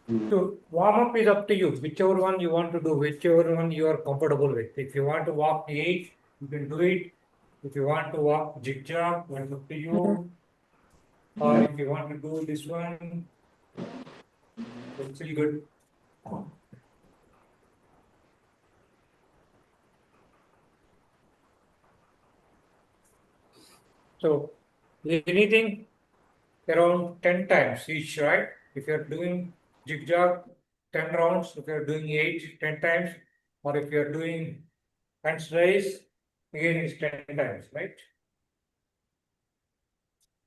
So warm up is up to you, whichever one you want to do, whichever one you are comfortable with. If you want to walk 8, you can do it. If you want to walk zigzag, that's up to you. Or if you want to do this one, it's still good. So anything around 10 times each, right? If you're doing zigzag 10 rounds, if you're doing 8, 10 times, or if you're doing hands raise, again it's 10 times, right?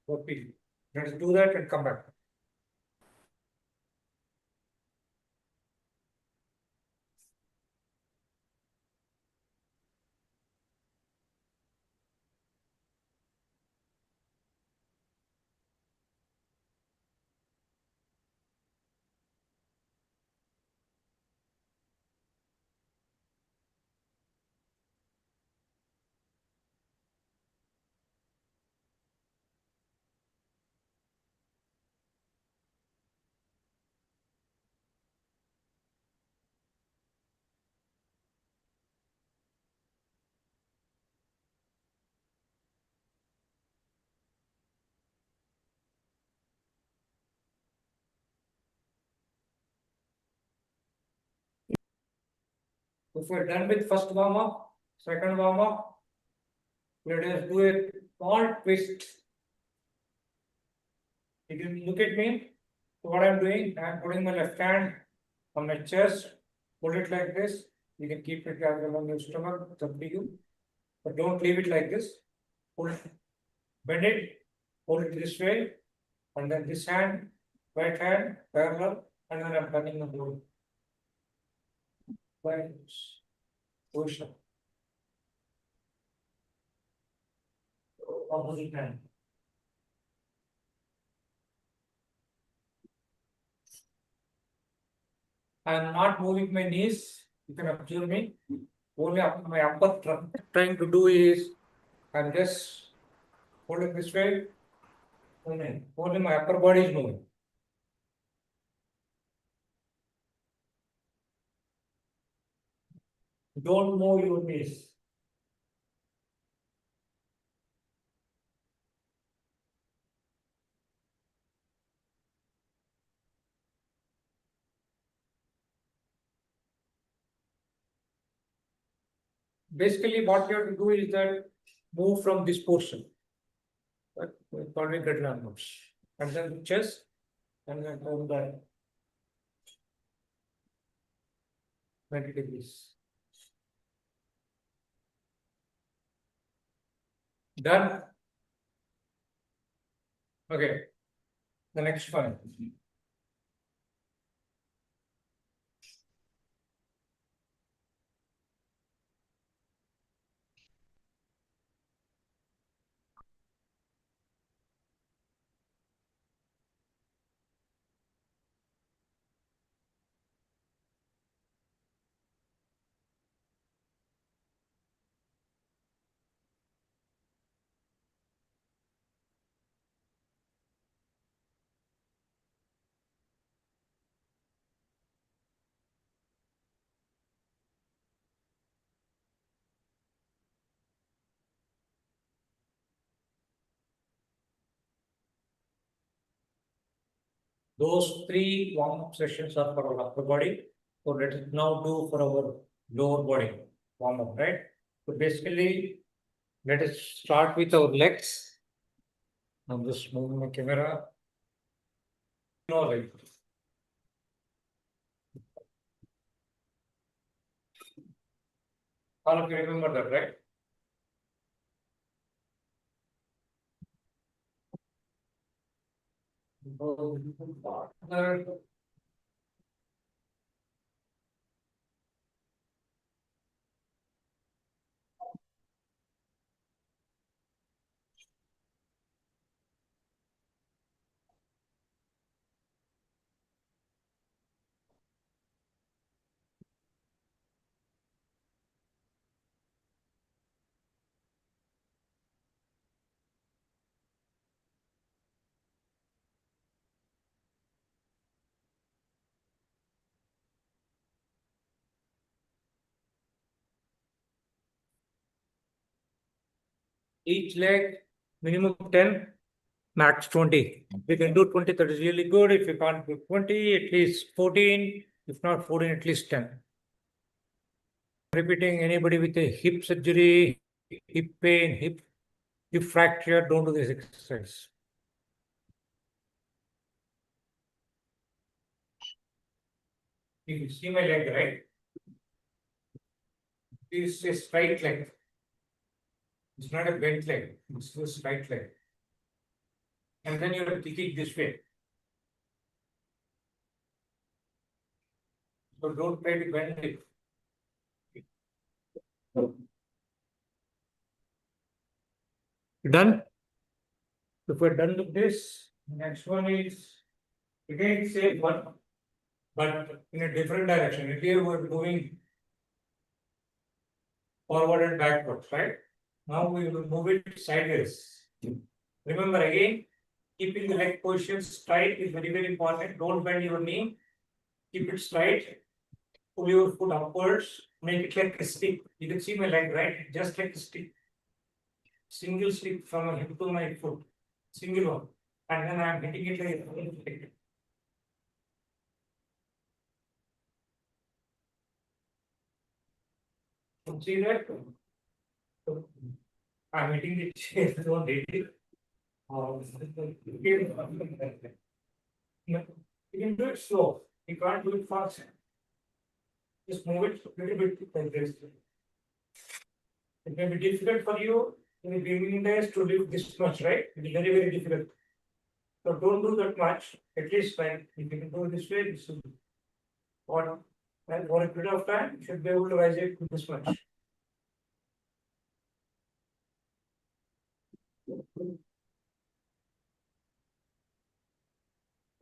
Okay. Let's do that and come back. If we're done with first warm up, second warm up, let us do a small twist. You can look at me. So what I'm doing, I'm putting my left hand on my chest, hold it like this. You can keep it along your stomach, it's up to you. But don't leave it like this. Hold, bend it, hold it this way, and then this hand, right hand, parallel, and then I'm turning the whole. Right. Push up. Opposite hand. I'm not moving my knees. You can observe me. Only my upper trunk. Trying to do is I'm just holding this way. Only my upper body is moving. Don't move your knees. Basically, what you have to do is that move from this portion. But we probably get numbers. And then chest, and then hold that 20 degrees. Done. Okay. The next one. Those 3 warm-up sessions are for our upper body. So let us now do for our lower body warm-up, right? So basically, let us start with our legs. I'm just moving my camera. No, right. All of you remember that, right? Partner. Each leg, minimum 10, max 20. If you can do 20, that is really good. If you can't do 20, at least 14. If not 14, at least 10. Repeating, anybody with a hip surgery, hip pain, hip fracture, don't do this exercise. You can see my leg, right? This is a straight leg. It's not a bent leg. It's a straight leg. And then you have to kick it this way. So don't try to bend it. Done? If we're done with this, next one is again same one, but in a different direction. Here we're moving forward and backwards, right? Now we will move it sideways. Remember again, keeping the leg position straight is very, very important. Don't bend your knee. Keep it straight. Pull your foot upwards. Make it like a stick. You can see my leg, right? Just like a stick. Single stick from my hip to my foot. Single one. And then I'm hitting it like see that? I'm hitting the chair. Don't hit it. You can do it slow. You can't do it fast. Just move it a little bit like this. It may be difficult for you in the beginning days to lift this much, right? It is very, very difficult. So don't do that much. At least when if you can do it this way, this will be what and for a period of time, you should be able to raise it to this much.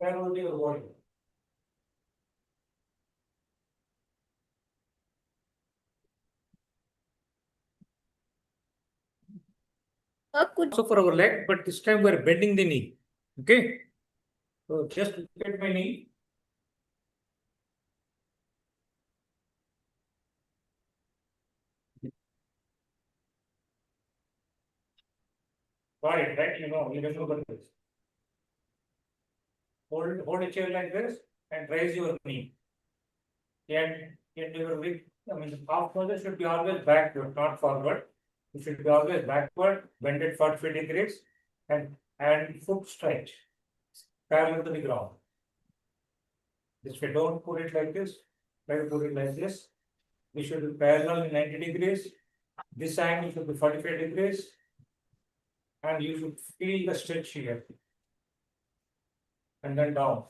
That will be your body. Also for our leg, but this time we are bending the knee. Okay. So just look at my knee. Got it, right? You remember this. Hold a chair like this and raise your knee. And your weak, the half muscle should be always backward, not forward. It should be always backward, bend it 45 degrees, and foot straight, parallel to the ground. This way, don't put it like this. Try to put it like this. This should be parallel in 90 degrees. This angle should be 45 degrees. And you should feel the stretch here. And then down.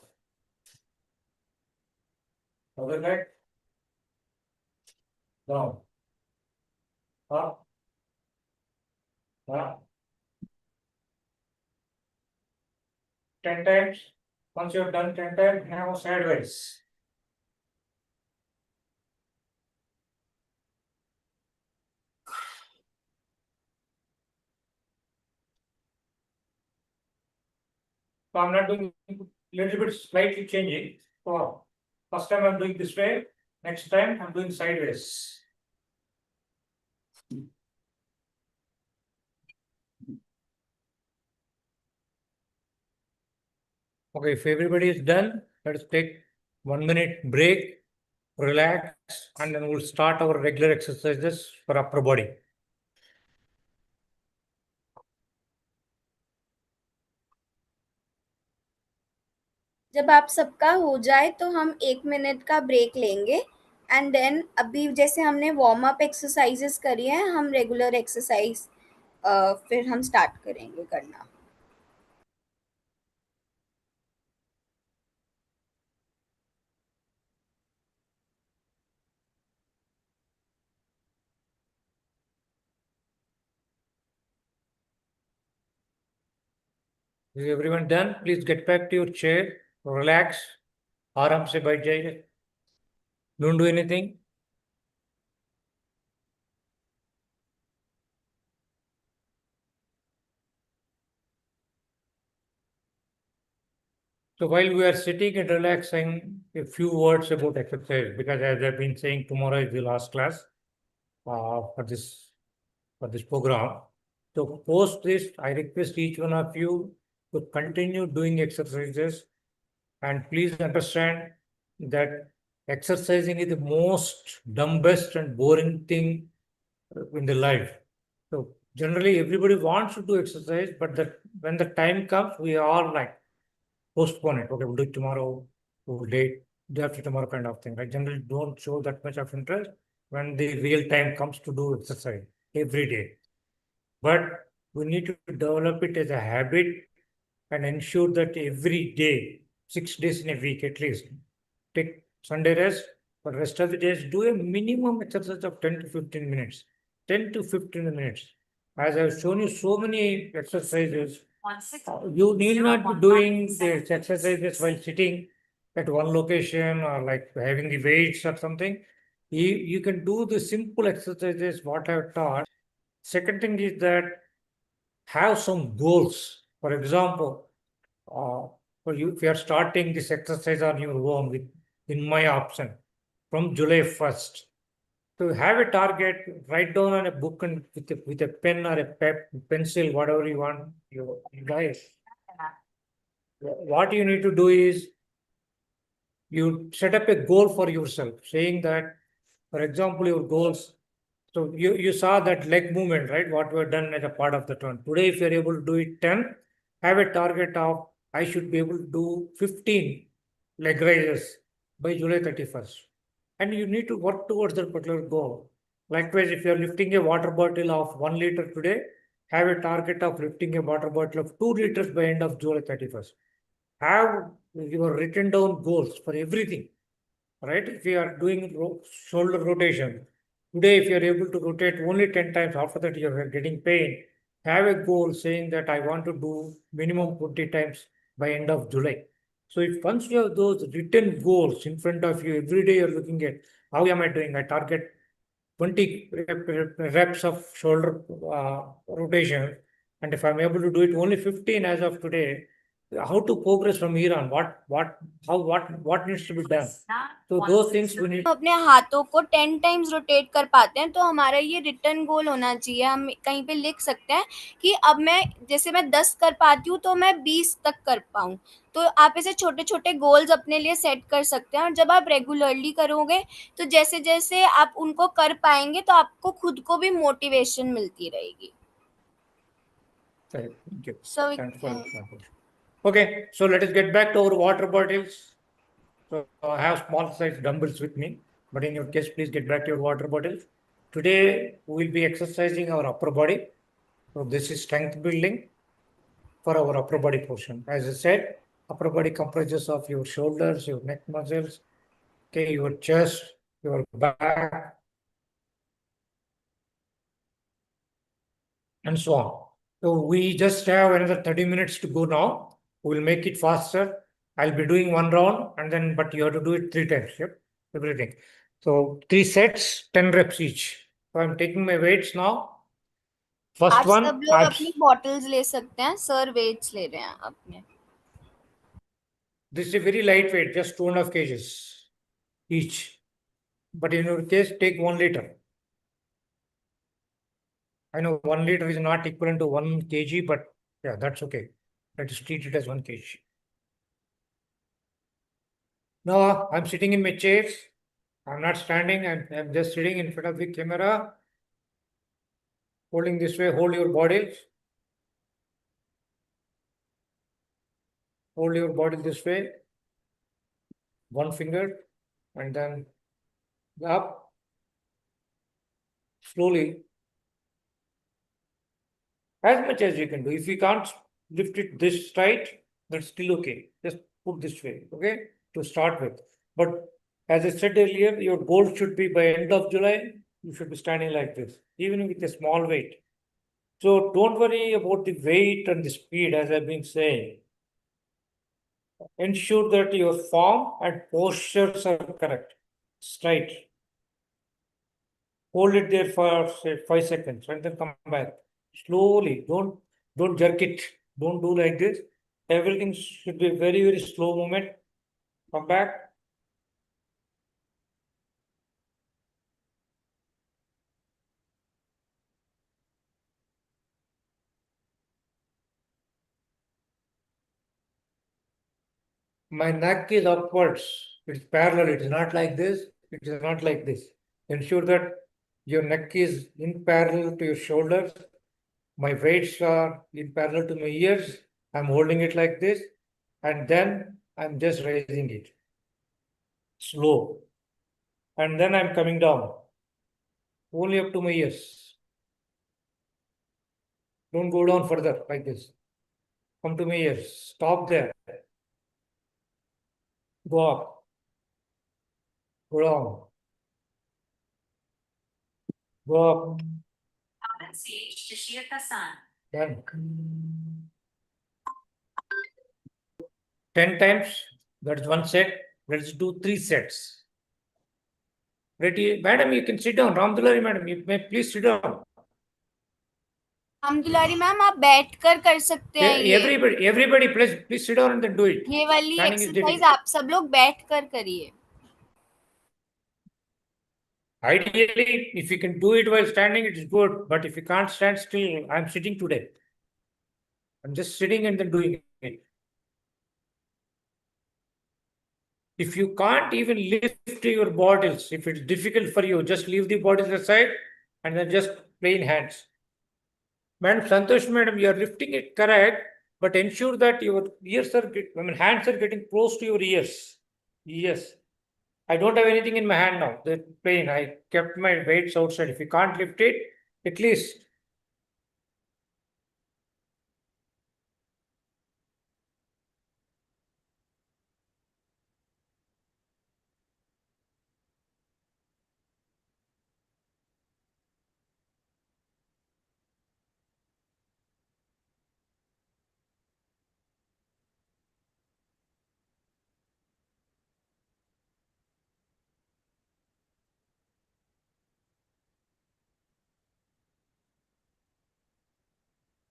Other leg. Down. Up. Up. 10 times. Once you have done 10 times, now sideways. So I'm not doing little bit slightly changing. So first time I'm doing this way, next time I'm doing sideways. Okay, if everybody is done, let's take 1 minute break, relax, and then we'll start our regular exercises for upper body. जब आप सबका हो जाए तो हम 1 minute का break लेंगे and then अभी जैसे हमने वार्म अप एक्सरसाइजेस करी हैं हम रेगुलर एक्सरसाइज फिर हम स्टार्ट करेंगे करना. Is everyone done? Please get back to your chair, relax, आराम से बैठ जाइए. Don't do anything. So while we are sitting and relaxing, a few words about exercise, because as I've been saying, tomorrow is the last class for this program. So post this, I request each one of you to continue doing exercises, and please understand that exercising is the most dumbest and boring thing in the life. So generally everybody wants to do exercise, but when the time comes, we all like postpone it. Okay, we'll do it tomorrow, we'll day after tomorrow kind of thing. I generally don't show that much of interest when the real time comes to do exercise every day. But we need to develop it as a habit and ensure that every day, 6 days in a week at least, take Sunday rest, but rest of the days do a minimum exercise of 10 to 15 minutes. 10 to 15 minutes. As I've shown you so many exercises, you need not be doing the exercises while sitting at one location or like having the weights or something. You can do the simple exercises what I've taught. Second thing is that have some goals. For example, for you, if you are starting this exercise on your own with in my option from July 1st, to have a target, write down on a book and with a pen or a pencil, whatever you want, you guys. What you need to do is you set up a goal for yourself, saying that, for example, your goals. So you saw that leg movement, right? What we've done as a part of the turn. Today, if you're able to do it 10, have a target of I should be able to do 15 leg raises by July 31st. And you need to work towards that particular goal. Likewise, if you're lifting a water bottle of 1 liter today, have a target of lifting a water bottle of 2 liters by end of July 31st. Have your written down goals for everything, right? If you are doing shoulder rotation, today if you are able to rotate only 10 times, after that you are getting pain, have a goal saying that I want to do minimum 20 times by end of July. So if once you have those written goals in front of you, every day you're looking at how am I doing? I target 20 reps of shoulder rotation. And if I'm able to do it only 15 as of today, how to progress from here on? What needs to be done? So those things we need. अपने हाथों को 10 times rotate कर पाते हैं, तो हमारा ये return गोल होना चाहिए। हम कहीं पे लिख सकते हैं कि अब मैं जैसे मैं 10 कर पाती हूँ तो मैं 20 तक कर पाऊँ। तो आप ऐसे छोटे छोटे गोल्स अपने लिए सेट कर सकते हैं, और जब आप रेगुलरली करोगे तो जैसे जैसे आप उनको कर पाएंगे तो आपको खुद को भी मोटिवेशन मिलती रहेगी। Thank you. So Thanks for example. Okay, so let us get back to our water bottles. So I have small size dumbbells with me, but in your case, please get back to your water bottles. Today we will be exercising our upper body. So this is strength building for our upper body portion. As I said, upper body comprises of your shoulders, your neck muscles, okay, your chest, your back, and so on. So we just have another 30 minutes to go now. We'll make it faster. I'll be doing one round and then, but you have to do it 3 times. Yep, everything. So 3 sets, 10 reps each. So I'm taking my weights now. First आप one, सब लोग अपनी bottles ले सकते हैं, sir weights ले रहे हैं अपने। this is a very lightweight, just 2.5 kgs each. But in your case, take 1 liter. I know 1 liter is not equivalent to 1 kg, but yeah, that's okay. Let us treat it as 1 kg. Now I'm sitting in my chair. I'm not standing. I'm just sitting in front of the camera. Holding this way, hold your body. Hold your body this way. One finger and then up. Slowly. As much as you can do. If you can't lift it this tight, that's still okay. Just put this way, okay, to start with. But as I said earlier, your goal should be by end of July, you should be standing like this, even with a small weight. So don't worry about the weight and the speed, as I've been saying. Ensure that your form and postures are correct, straight. Hold it there for say 5 seconds and then come back. Slowly, don't jerk it. Don't do like this. Everything should be very, very slow movement. Come back. My neck is upwards. It's parallel. It is not like this. It is not like this. Ensure that your neck is in parallel to your shoulders. My weights are in parallel to my ears. I'm holding it like this. And then I'm just raising it. Slow. And then I'm coming down. Only up to my ears. Don't go down further like this. Come to my ears. Stop there. Go up. Go down. Go up. Done. 10 times. That's one set. Let's do 3 sets. Ready? Madam, you can sit down. Ramdulari, madam, you may please sit down. हम दुलारी ma'am आप बैठकर कर सकते हैं ये Everybody, please sit down and then do it. ये वाली Standing is exercise difficult. आप सब लोग बैठकर करिए. Ideally, if you can do it while standing, it is good. But if you can't stand still, I'm sitting today. I'm just sitting and then doing it. If you can't even lift your bottles, if it's difficult for you, just leave the bottles aside and then just plain hands. Madam Santosh, madam, you are lifting it correct, but ensure that your ears are, hands are getting close to your ears. Yes. I don't have anything in my hand now. The plain. I kept my weights outside. If you can't lift it, at least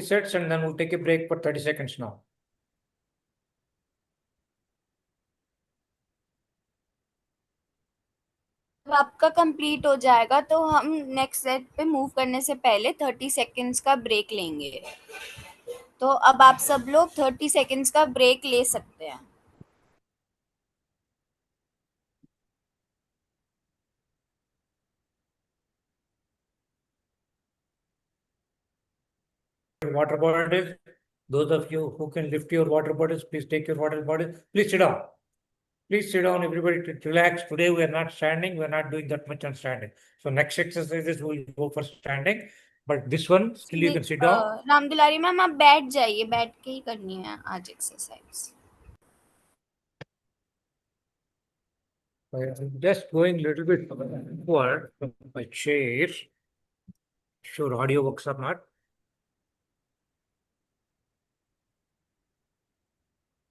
sets and then we'll take a break for 30 seconds now. जब आपका complete हो जाएगा तो हम next set पे move करने से पहले 30 सेकेंड्स का ब्रेक लेंगे. तो अब आप सब लोग 30 सेकेंड्स का ब्रेक ले सकते हैं. Water bottles. Those of you who can lift your water bottles, please take your water bottles. Please sit down. Please sit down, everybody, to relax. Today we are not standing. We are not doing that much on standing. So next exercises will go for standing. But this one, still you can sit down. Ramdulari ma'am आप बैठ जाइए, बैठ के ही करनी है आज exercise. I'm just going a little bit forward from my chair. Sure, audio works or not.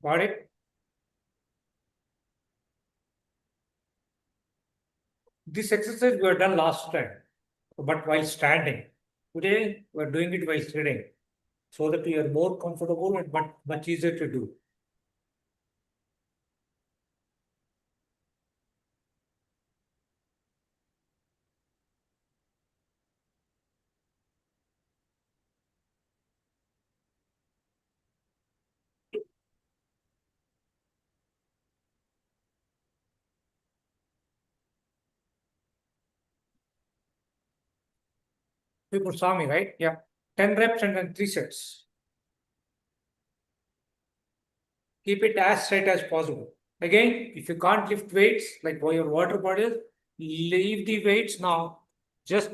Got it? This exercise we have done last time, but while standing. Today, we are doing it while sitting, so that you are more comfortable and much easier to do. People saw me, right? Yeah. 10 reps and then 3 sets. Keep it as straight as possible. Again, if you can't lift weights like your water bottle, leave the weights now. Just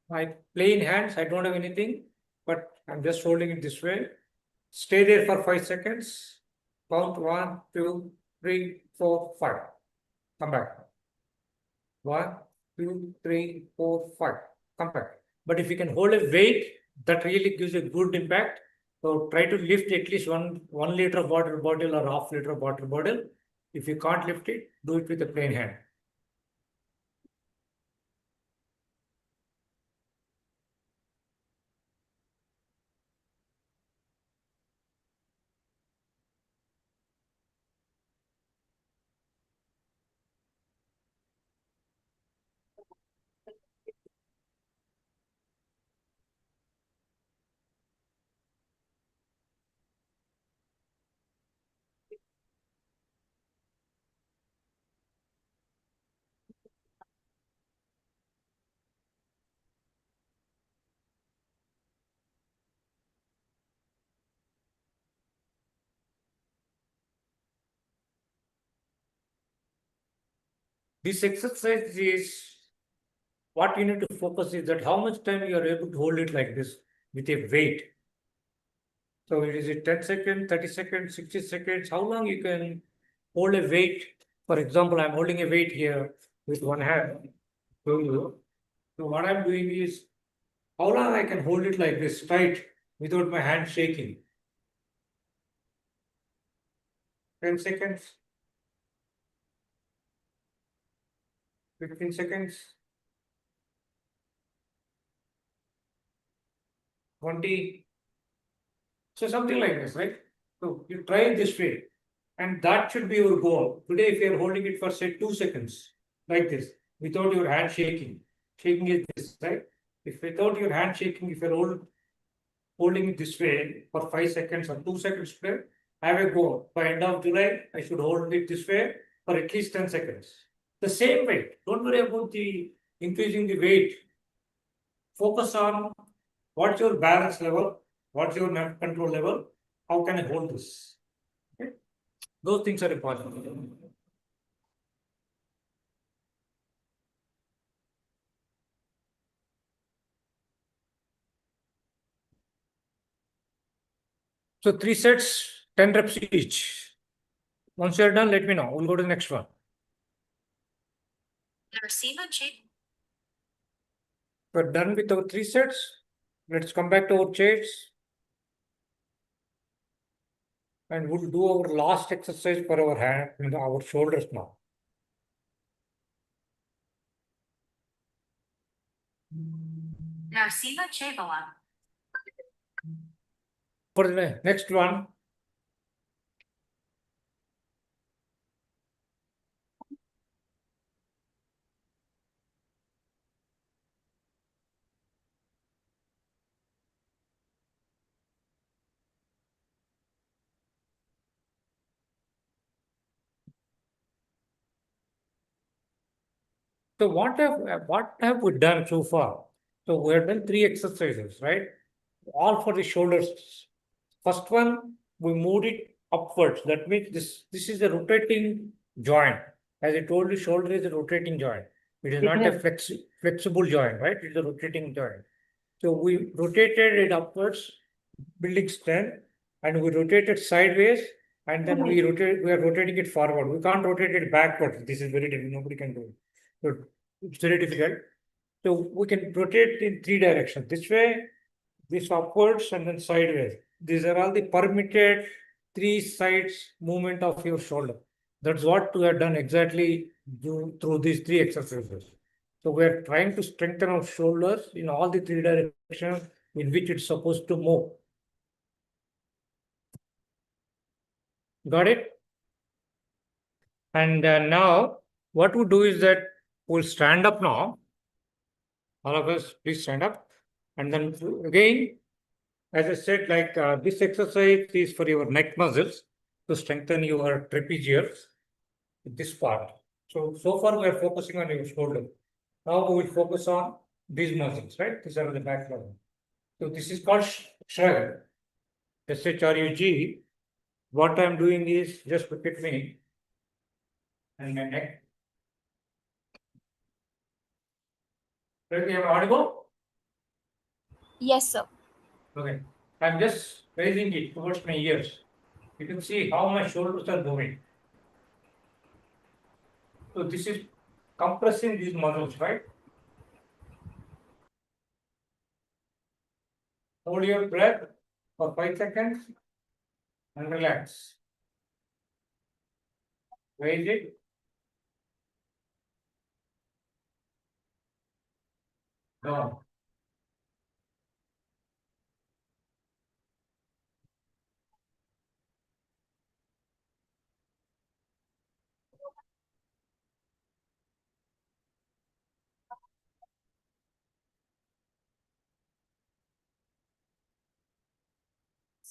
my plain hands, I don't have anything, but I'm just holding it this way. Stay there for 5 seconds. Count 1, 2, 3, 4, 5. Come back. 1, 2, 3, 4, 5. Come back. But if you can hold a weight, that really gives a good impact. So try to lift at least 1 liter of water bottle or half liter of water bottle. If you can't lift it, do it with a plain hand. This exercise is what you need to focus is that how much time you are able to hold it like this with a weight. So it is it 10 seconds, 30 seconds, 60 seconds, how long you can hold a weight. For example, I'm holding a weight here with one hand. So what I'm doing is how long I can hold it like this tight without my hand shaking. 10 seconds, 15 seconds, 20. So something like this, right? So you try it this way. And that should be your goal. Today, if you're holding it for say 2 seconds, like this, without your hand shaking, shaking is this, right? If without your hand shaking, if you're holding it this way for 5 seconds or 2 seconds today, I have a goal. By end of July, I should hold it this way for at least 10 seconds. The same weight. Don't worry about the increasing the weight. Focus on what's your balance level, what's your net control level, how can I hold this? Okay? Those things are important. So 3 sets, 10 reps each. Once you're done, let me know. We'll go to the next one. We're done with our 3 sets. Let's come back to our chairs. And we'll do our last exercise for our hand and our shoulders now. For the next one, so what have we done so far? So we have done 3 exercises, right? All for the shoulders. First one, we moved it upwards. That means this is a rotating joint. As I told you, shoulder is a rotating joint. It is not a flexible joint, right? It's a rotating joint. So we rotated it upwards, building strength, and we rotated sideways, and then we are rotating it forward. We can't rotate it backwards. This is very difficult. Nobody can do it. So it's very difficult. So we can rotate in 3 directions. This way, this upwards, and then sideways. These are all the permitted 3 sides movement of your shoulder. That's what we have done exactly through these 3 exercises. So we are trying to strengthen our shoulders in all the 3 directions in which it's supposed to move. Got it? And now what we do is that we'll stand up now. All of us, please stand up. And then again, as I said, like this exercise is for your neck muscles to strengthen your trapezius, this part. So far we are focusing on your shoulder. Now we will focus on these muscles, right? These are the back muscles. So this is called shrug, SHRUG. What I'm doing is just look at me and my neck. Ready? Am I audible? Yes, sir. Okay. I'm just raising it towards my ears. You can see how my shoulders are moving. So this is compressing these muscles, right? Hold your breath for 5 seconds and relax. Raise it. Down.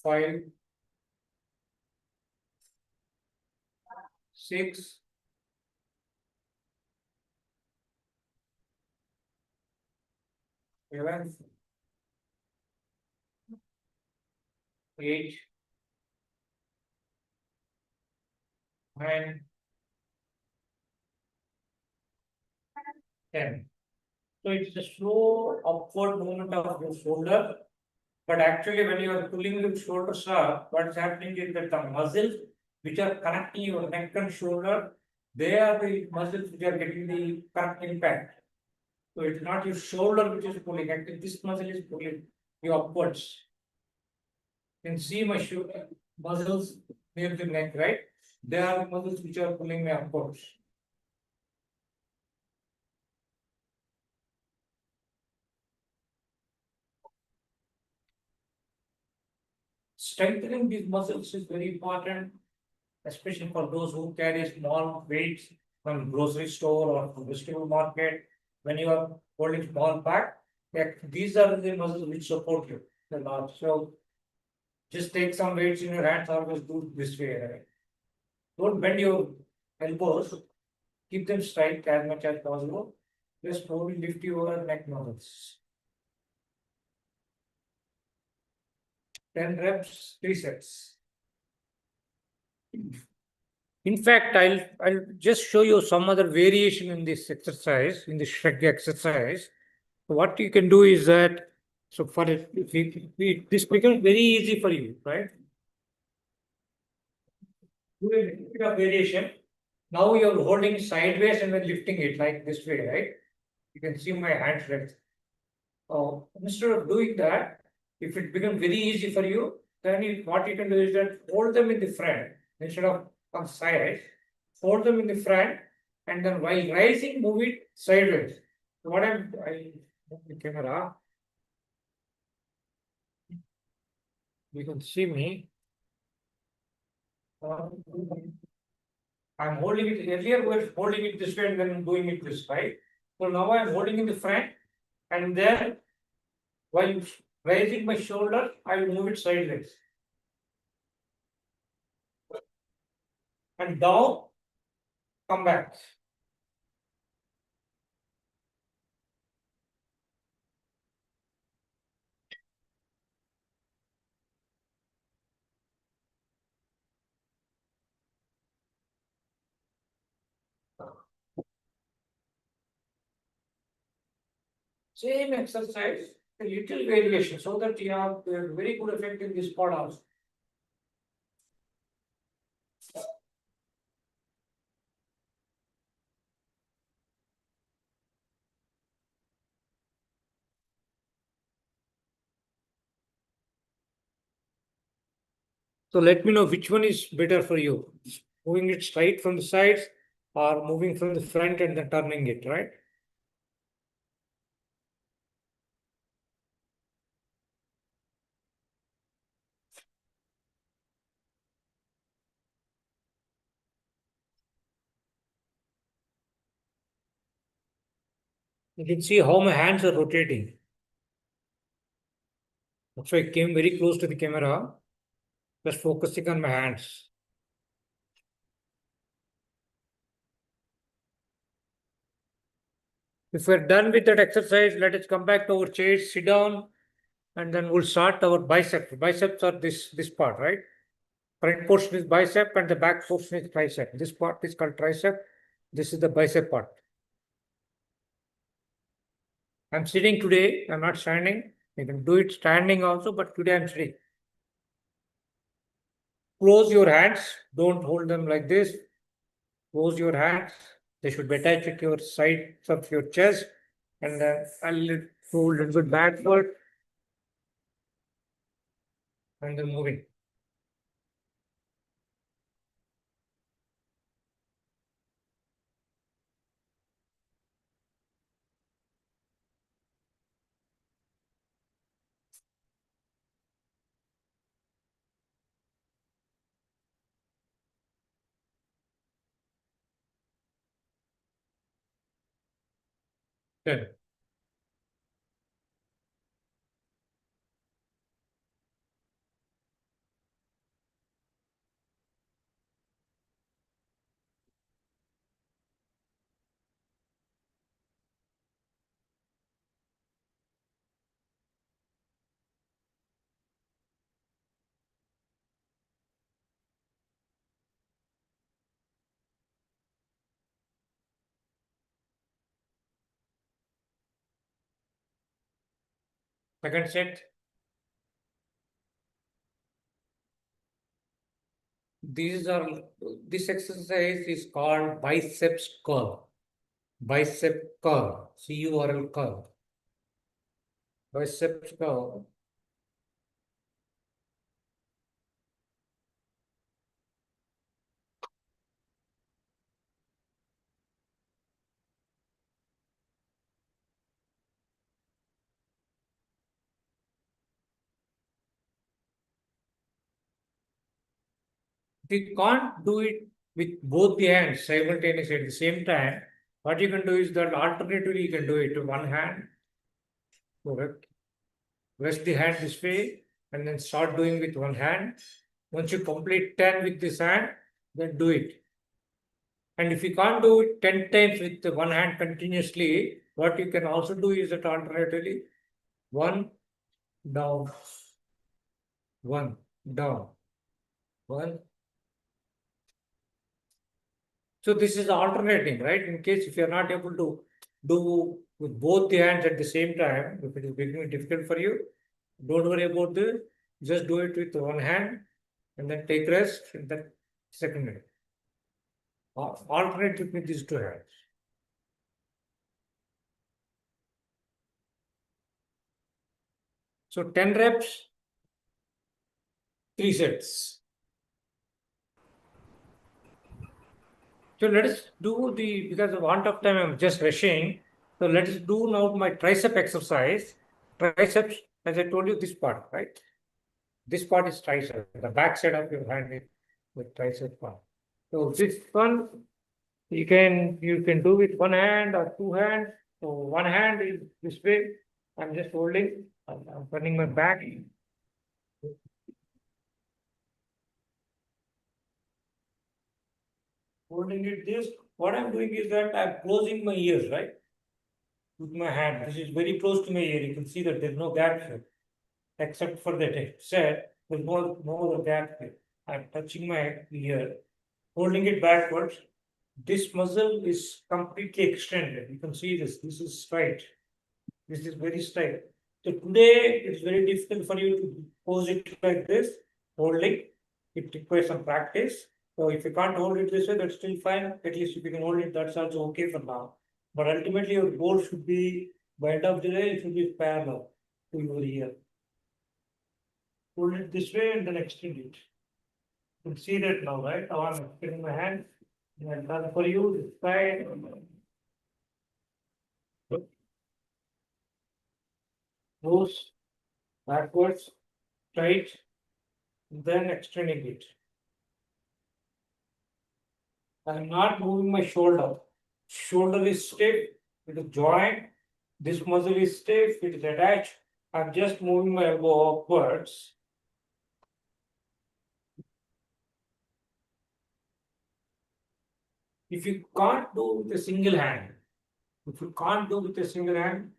Five, 6, 7, 8, 9, 10. So it's a slow upward movement of your shoulder. But actually, when you are pulling the shoulders up, what's happening is that the muscles which are connecting your neck and shoulder, they are the muscles which are getting the correct impact. So it's not your shoulder which is pulling, actually this muscle is pulling you upwards. You can see my shoulder muscles near the neck, right? They are the muscles which are pulling me upwards. Strengthening these muscles is very important, especially for those who carry small weights from grocery store or from vegetable market. When you are holding small pack, these are the muscles which support you a lot. So just take some weights in your hands, always do this way. Right? Don't bend your elbows, keep them straight as much as possible. Just slowly lift your neck muscles. 10 reps, 3 sets. In fact, I'll just show you some other variation in this exercise, in this shrug exercise. What you can do is that, so for it, this becomes very easy for you, right? Do a little bit of variation. Now you're holding sideways and then lifting it like this way, right? You can see my hands length. Instead of doing that, if it becomes very easy for you, then what you can do is that hold them in the front instead of on side, hold them in the front, and then while rising, move it sideways. So I move the camera, you can see me. Uh, I'm holding it earlier, we're holding it this way and then doing it this way. So now I'm holding in the front, and then while raising my shoulder, I will move it sideways. And down, come back. Same exercise, a little variation, so that you have a very good effect in this part also. So let me know which one is better for you. Moving it straight from the sides or moving from the front and then turning it, right? You can see how my hands are rotating. That's why I came very close to the camera, just focusing on my hands. If we're done with that exercise, let us come back to our chairs, sit down, and then we'll start our biceps. Biceps are this part, right? Front portion is bicep and the back portion is tricep. This part is called tricep. This is the bicep part. I'm sitting today. I'm not standing. You can do it standing also, but today I'm sitting. Close your hands. Don't hold them like this. Close your hands. They should be attached to your sides of your chest. And then I'll fold a little bit backward. And then moving. Then Second set. This exercise is called biceps curl. Bicep curl. CURL curl. Biceps curl. If you can't do it with both the hands simultaneously at the same time, what you can do is that alternatively you can do it with one hand. Correct. Rest the hand this way and then start doing with one hand. Once you complete 10 with this hand, then do it. And if you can't do it 10 times with the one hand continuously, what you can also do is that alternatively, one down, one down, one. So this is alternating, right? In case if you're not able to do with both the hands at the same time, if it is becoming difficult for you, don't worry about this. Just do it with one hand and then take rest in the second hand. Alternate between these two hands. So 10 reps, 3 sets. So let us do because of want of time, I'm just rushing. So let us do now my tricep exercise. Triceps, as I told you, this part, right? This part is tricep, the back side of your hand is the tricep part. So this one you can do with one hand or two hands. So one hand is this way. I'm just holding. I'm turning my back. Holding it this. What I'm doing is that I'm closing my ears, right? With my hand. This is very close to my ear. You can see that there's no gap here. Except for that set, there's no other gap here. I'm touching my ear, holding it backwards. This muscle is completely extended. You can see this. This is straight. This is very straight. So today it's very difficult for you to pose it like this, holding. It requires some practice. So if you can't hold it this way, that's still fine. At least if you can hold it, that's also okay for now. But ultimately, your goal should be by end of the day, it should be parallel to your ear. Hold it this way and then extend it. You can see that now, right? Now I'm extending my hand. And I've done for you this side. Moves backwards, straight, then extending it. I'm not moving my shoulder. Shoulder is stiff, it is joint. This muscle is stiff, it is attached. I'm just moving my elbow upwards. If you can't do with a single hand,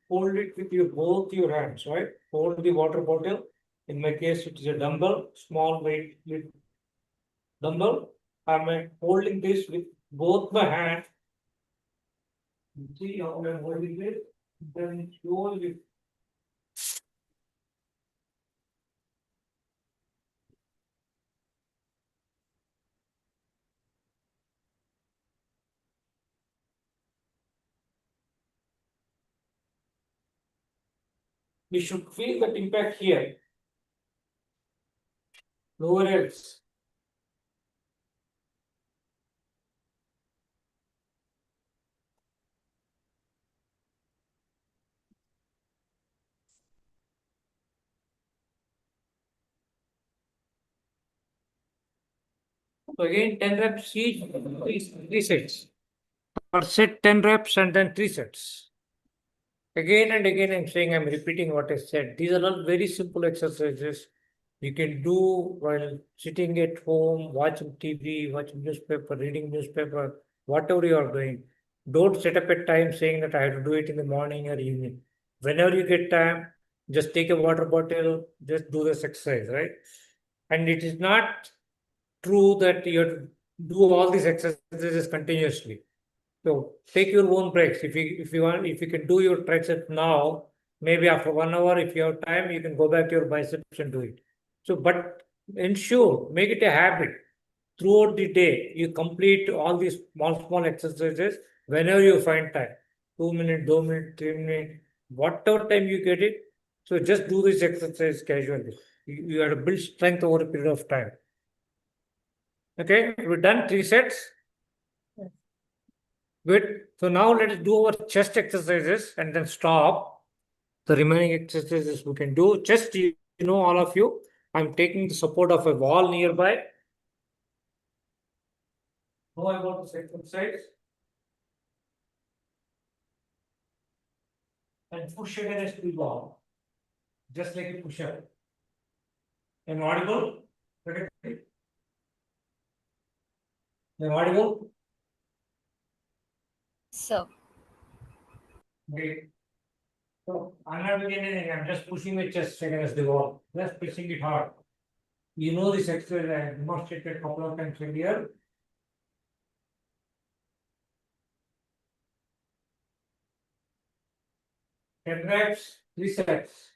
hold it with both your hands, right? Hold the water bottle. In my case, it is a dumbbell, small weight dumbbell. I'm holding this with both my hands. See how I'm holding it? Then slowly. We should feel that impact here. Nowhere else. So again, 10 reps each, three sets. Per set 10 reps and then 3 sets. Again and again, I'm saying, I'm repeating what I said. These are all very simple exercises you can do while sitting at home, watching TV, watching newspaper, reading newspaper, whatever you are doing. Don't set up a time saying that I have to do it in the morning or evening. Whenever you get time, just take a water bottle, just do this exercise, right? And it is not true that you have to do all these exercises continuously. So take your own breaks. If you can do your triceps now, Maybe after 1 hour, if you have time, you can go back to your biceps and do it. So, but ensure, make it a habit throughout the day. You complete all these small exercises whenever you find time. 2 minutes, 2 minutes, 3 minutes, whatever time you get it. So just do this exercise casually. You have to build strength over a period of time. Okay, we've done 3 sets. Good. So now let us do our chest exercises and then stop. The remaining exercises we can do. Chest, you know, all of you, I'm taking the support of a wall nearby. Know about this exercise. And push against the wall. Just like a push-up. Am I audible? Am I audible? So, Okay. So I'm not doing anything. I'm just pushing my chest against the wall. Just pushing it hard. You know this exercise I have demonstrated a couple of times earlier. Ten reps, 3 sets.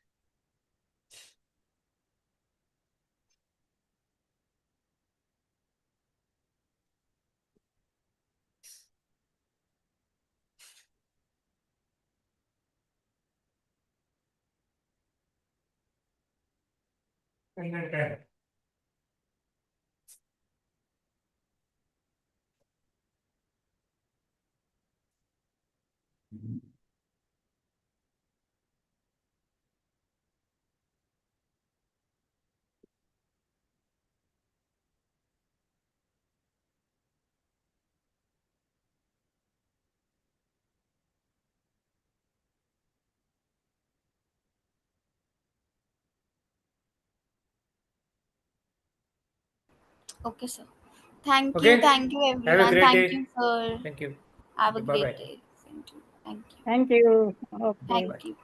And then 10. okay, sir. Thank you. Okay. Thank you, Have a everyone. great Thank you, day. sir. Thank you. Have a Bye great bye. day. Thank you. Thank you. Thank you. Okay. Thank Bye. you.